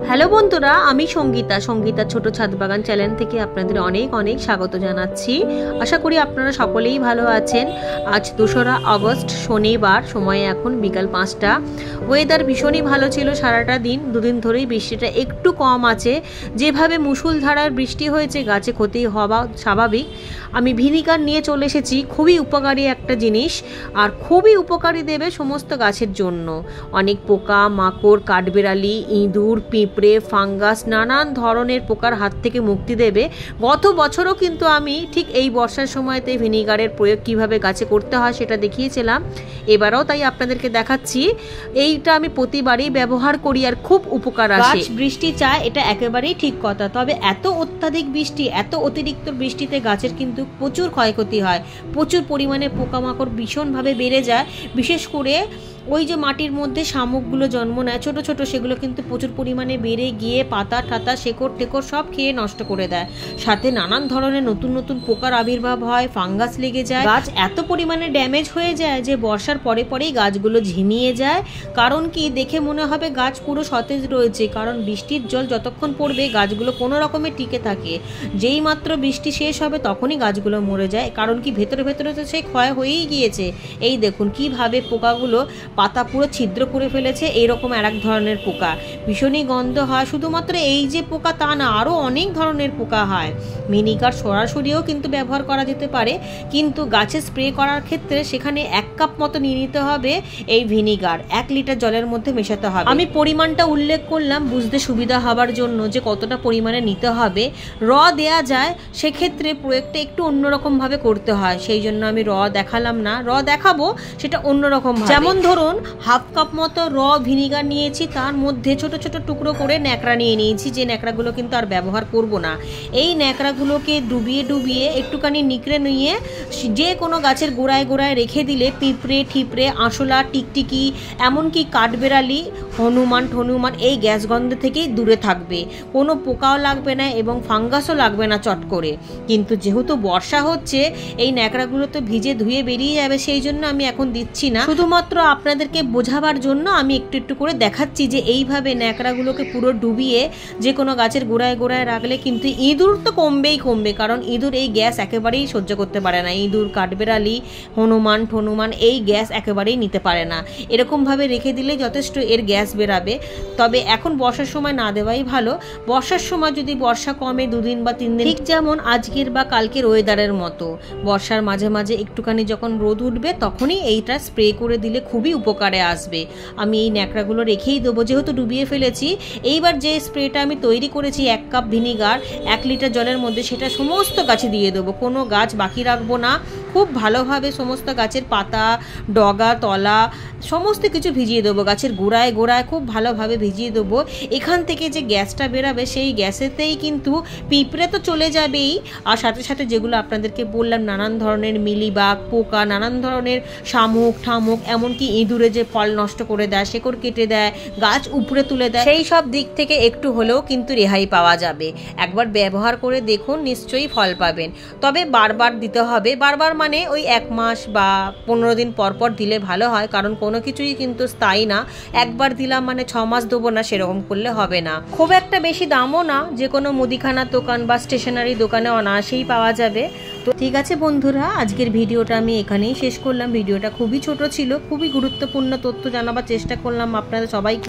Hello বন্ধুরা, আমি সঙ্গীতা ছোট ছাদ বাগান চ্যানেল থেকে আপনাদের অনেক অনেক স্বাগত জানাচ্ছি। আশা করি আপনারা সকলেই ভালো আছেন। আজ 2রা আগস্ট শনিবার, সময় এখন বিকাল 5টা। ওয়েদার ভীষণই ভালো ছিল সারাটা দিন। দুদিন ধরেই বৃষ্টিটা একটু কম আছে। যেভাবে মুষলধারার বৃষ্টি হয়েছে, গাছে ক্ষতি হওয়া স্বাভাবিক। আমি ভিনিগার নিয়ে চলে এসেছি, খুবই উপকারী একটা জিনিস আর খুবই উপকারী দেবে সমস্ত গাছের জন্য। অনেক পোকা মাকড়, কাঠবেড়ালি, ইঁদুর, পিঁপড়ে, ফাঙ্গাস, নানান ধরনের পোকার হাত থেকে মুক্তি দেবে। গত বছরও কিন্তু আমি ঠিক এই বর্ষার সময়তে ভিনিগারের প্রয়োগ কিভাবে গাছে করতে হয় সেটা দেখিয়েছিলাম। এবারও তাই আপনাদেরকে দেখাচ্ছি। এইটা আমি প্রতিবারই ব্যবহার করি আর খুব উপকার আসে। বৃষ্টি চায়, এটা একেবারেই ঠিক কথা। তবে এত অত্যাধিক বৃষ্টি, এত অতিরিক্ত বৃষ্টিতে গাছের কিন্তু প্রচুর ক্ষয়ক্ষতি হয়। প্রচুর পরিমাণে পোকামাকড় ভীষণভাবে বেড়ে যায়। বিশেষ করে ওই যে মাটির মধ্যে শামুকগুলো জন্ম নেয় ছোট ছোট, সেগুলো কিন্তু প্রচুর পরিমাণে বেড়ে গিয়ে পাতা ঠাতা শেকড় টেকড় সব খেয়ে নষ্ট করে দেয়। সাথে নানান ধরনের নতুন নতুন পোকার আবির্ভাব হয়, ফাঙ্গাস লেগে যায়। গাছ এত পরিমাণে ড্যামেজ হয়ে যায় যে বর্ষার পরে পরেই গাছগুলো ঝিমিয়ে যায়। কারণ কি, দেখে মনে হবে গাছ পুরো সতেজ রয়েছে, কারণ বৃষ্টির জল যতক্ষণ পড়বে গাছগুলো কোনো রকমে টিকে থাকে। যেই মাত্র বৃষ্টি শেষ হবে তখনই গাছগুলো মরে যায়। কারণ কি, ভেতরে ভেতরে তো সেই ক্ষয় হয়েই গিয়েছে। এই দেখুন কিভাবে পোকাগুলো পাতা পুরো ছিদ্র করে ফেলেছে। এইরকম আর এক ধরনের পোকা, ভীষণই গন্ধ হয়। শুধুমাত্র এই যে পোকা তা না, আরও অনেক ধরনের পোকা হয়। ভিনিগার সরাসরিও কিন্তু ব্যবহার করা যেতে পারে, কিন্তু গাছে স্প্রে করার ক্ষেত্রে সেখানে 1 কাপ মতো নিয়ে নিতে হবে এই ভিনিগার। 1 লিটার জলের মধ্যে মেশাতে হবে। আমি পরিমাণটা উল্লেখ করলাম বুঝতে সুবিধা হবার জন্য, যে কতটা পরিমাণে নিতে হবে। দেয়া যায়, সেক্ষেত্রে প্রয়োগটা একটু অন্যরকম ভাবে করতে হয়। সেই জন্য আমি দেখালাম না, দেখাবো সেটা অন্যরকম। যেমন ধরুন 1/2 কাপ মতো ভিনিগার নিয়েছি, তার মধ্যে ছোট ছোট টুকরো করে ন্যাকড়া নিয়ে নিয়েছি। যে ন্যাকড়াগুলো কিন্তু আর ব্যবহার করব না। এই ন্যাকড়াগুলোকে ডুবিয়ে একটুখানি নিকড়ে নিয়ে যে কোনো গাছের গোড়ায় গোড়ায় রেখে দিলে পিঁপড়ে ঠিপড়ে, আঁশলা, টিকটিকি, এমনকি কাঠবেড়ালি, হনুমান এই গ্যাস গন্ধ থেকেই দূরে থাকবে। কোনো পোকাও লাগবে না এবং ফাঙ্গাসও লাগবে না চট করে। কিন্তু যেহেতু বর্ষা হচ্ছে, এই ন্যাকড়াগুলো তো ভিজে ধুয়ে বেরিয়ে যাবে, সেই জন্য আমি এখন দিচ্ছি না। শুধুমাত্র আপনাদেরকে বোঝাবার জন্য আমি একটু একটু করে দেখাচ্ছি যে এইভাবে ন্যাকড়াগুলোকে পুরো ডুবিয়ে যে কোনো গাছের গোড়ায় গোড়ায় রাখলে কিন্তু ইঁদুর তো কমবে। কারণ ইঁদুর এই গ্যাস একেবারেই সহ্য করতে পারে না। ইঁদুর, কাঠবেড়ালি, হনুমান এই গ্যাস একেবারেই নিতে পারে না। এরকমভাবে রেখে দিলে যথেষ্ট এর গ্যাস বেরাবে। তবে এখন বর্ষার সময় না দেওয়াই ভালো। বর্ষার সময় যদি বর্ষা কমে 2 দিন বা 3 দিন, ঠিক যেমন আজকের বা কালকের ওয়েদারের মতো, বর্ষার মাঝে মাঝে একটুখানি যখন রোদ উঠবে তখনই এইটা স্প্রে করে দিলে খুবই উপকারে আসবে। আমি এই ন্যাকড়াগুলো রেখেই দেবো, যেহেতু ডুবিয়ে ফেলেছি। এইবার যে স্প্রেটা আমি তৈরি করেছি 1 কাপ ভিনিগার 1 লিটার জলের মধ্যে, সেটা সমস্ত গাছে দিয়ে দেবো। কোনো গাছ বাকি রাখবো না। খুব ভালোভাবে সমস্ত গাছের পাতা, ডগা, তলা সমস্ত কিছু ভিজিয়ে দেবো। গাছের গোড়ায় গোড়ায় খুব ভালোভাবে ভিজিয়ে দেবো। এখান থেকে যে গ্যাসটা বেরাবে, সেই গ্যাসেতেই কিন্তু পিঁপড়ে তো চলে যাবেই, আর সাথে সাথে যেগুলো আপনাদেরকে বললাম নানান ধরনের মিলিবাগ, পোকা, নানান ধরনের শামুক ঠামুক, এমনকি ইঁদুরে যে ফল নষ্ট করে দেয়, শেকড় কেটে দেয়, গাছ উপড়ে তুলে দেয়, সেই সব দিক থেকে একটু হলেও কিন্তু রেহাই পাওয়া যাবে। একবার ব্যবহার করে দেখুন, নিশ্চয়ই ফল পাবেন। তবে বারবার দিতে হবে। বারবার মানে ওই 1 মাস বা 15 দিন পর পর দিলে ভালো হয়। কারণ কোনো কিছুই কিন্তু স্থায়ী না। একবার দিলাম মানে 6 মাস দেবো না, সেরকম করলে হবে না। খুব একটা বেশি দামও না, যে কোনো মুদিখানার দোকান বা স্টেশনারি দোকানে অনায়াসেই পাওয়া যাবে। তো ঠিক আছে বন্ধুরা, আজকের ভিডিওটা আমি এখানেই শেষ করলাম। ভিডিওটা খুবই ছোট ছিল, খুবই গুরুত্বপূর্ণ তথ্য জানাবার চেষ্টা করলাম আপনাদের সবাইকে।